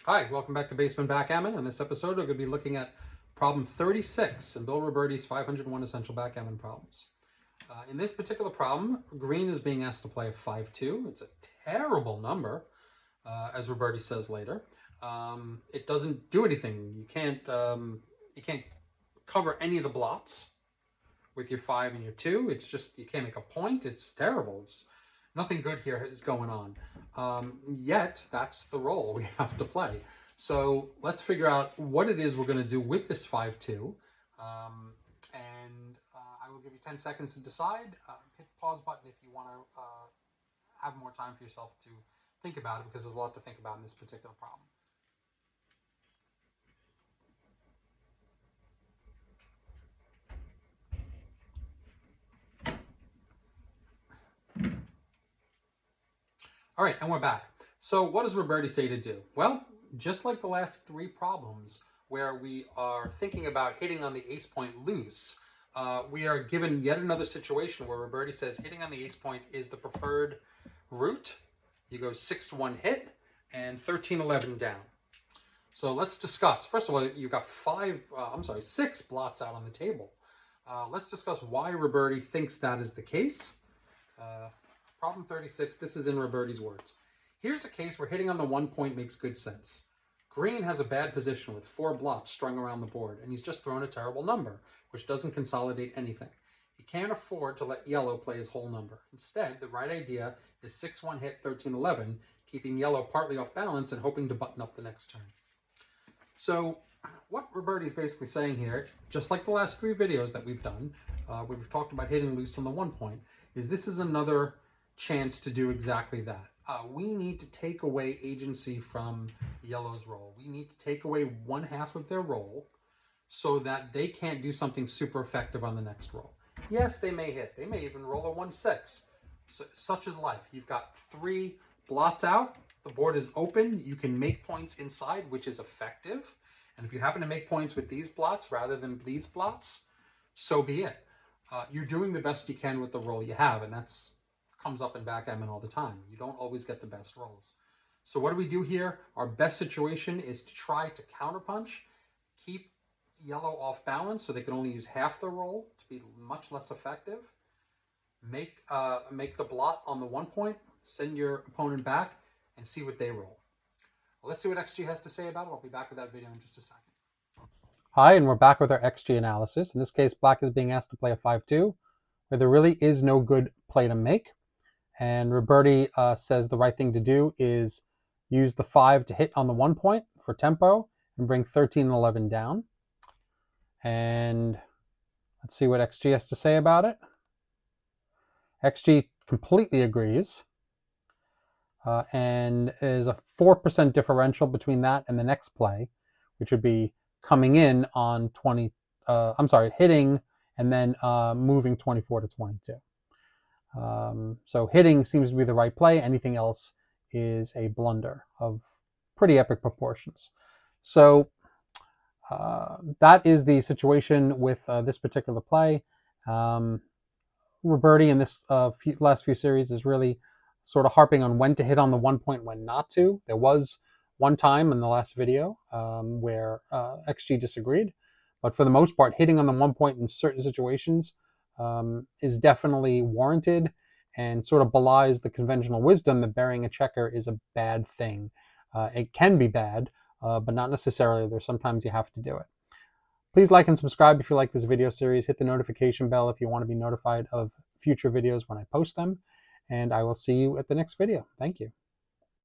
Hi, welcome back to Basement Backgammon. In this episode, we're going to be looking at problem 36 in Bill Robertie's 501 Essential Backgammon Problems. In this particular problem, Green is being asked to play a 5-2. It's a terrible number, as Robertie says later. It doesn't do anything. You can't cover any of the blots with your 5 and your 2. It's just, you can't make a point. It's terrible. It's nothing good here is going on. Yet, that's the role we have to play. So let's figure out what it is we're going to do with this 5-2. I will give you 10 seconds to decide. Hit the pause button if you want to have more time for yourself to think about it, because there's a lot to think about in this particular problem. All right, and we're back. So what does Robertie say to do? Well, just like the last 3 problems where we are thinking about hitting on the ace point loose, we are given yet another situation where Robertie says hitting on the ace point is the preferred route. You go 6-1 hit and 13-11 down. So let's discuss. First of all, you've got 6 blots out on the table. Let's discuss why Robertie thinks that is the case. Problem 36, this is in Robertie's words. Here's a case where hitting on the 1 point makes good sense. Green has a bad position with 4 blots strung around the board, and he's just thrown a terrible number, which doesn't consolidate anything. He can't afford to let yellow play his whole number. Instead, the right idea is 6-1 hit 13-11, keeping yellow partly off balance and hoping to button up the next turn. So what Robertie is basically saying here, just like the last 3 videos that we've done, where we've talked about hitting loose on the 1 point, is this is another chance to do exactly that. We need to take away agency from yellow's roll. We need to take away 1/2 of their roll so that they can't do something super effective on the next roll. Yes, they may hit. They may even roll a 1-6. So, such is life. You've got 3 blots out. The board is open. You can make points inside, which is effective. And if you happen to make points with these blots rather than these blots, so be it. You're doing the best you can with the roll you have, and that's comes up in backgammon all the time. You don't always get the best rolls. So what do we do here? Our best situation is to try to counterpunch, keep yellow off balance so they can only use half the roll to be much less effective. Make the blot on the 1 point, send your opponent back, and see what they roll. Well, let's see what XG has to say about it. I'll be back with that video in just a second. Hi, and we're back with our XG analysis. In this case, black is being asked to play a 5-2, where there really is no good play to make. And Robertie says the right thing to do is use the 5 to hit on the 1 point for tempo and bring 13-11 down. And let's see what XG has to say about it. XG completely agrees. And is a 4% differential between that and the next play, which would be coming in on hitting and then moving 24 to 22. So hitting seems to be the right play. Anything else is a blunder of pretty epic proportions. So that is the situation with this particular play. Robertie in this last few series is really sort of harping on when to hit on the 1 point, when not to. There was one time in the last video where XG disagreed. But for the most part, hitting on the 1 point in certain situations is definitely warranted and sort of belies the conventional wisdom that burying a checker is a bad thing. It can be bad, but not necessarily. There's sometimes you have to do it. Please like and subscribe if you like this video series. Hit the notification bell if you want to be notified of future videos when I post them. And I will see you at the next video. Thank you.